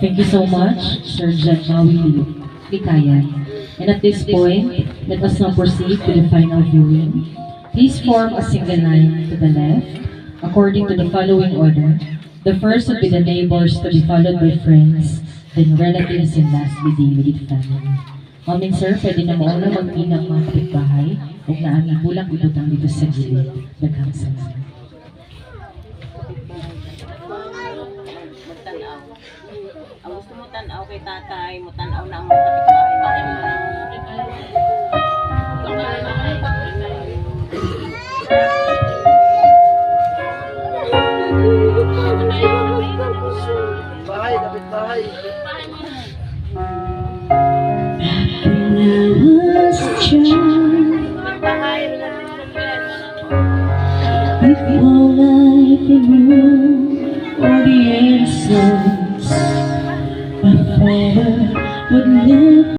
Thank you so much, Sergeant Maui Likayan. And at this point, let us now proceed to the final viewing. Please form a single line to the left, according to the following order. The first would be the neighbors, to be followed by friends, then relatives, and lastly, the immediate family. Maming sir, pwede na mauna magpinang mga kapitbahay o naami bulang ibutang dito sa gilid. Daghang salamat. Magtanaw. Ang gusto mo tanaw kay tatay, mo tanaw na ang mga kapitbahay. Bahay, kapit bahay. When I was a child, before life knew all the answers, my father would never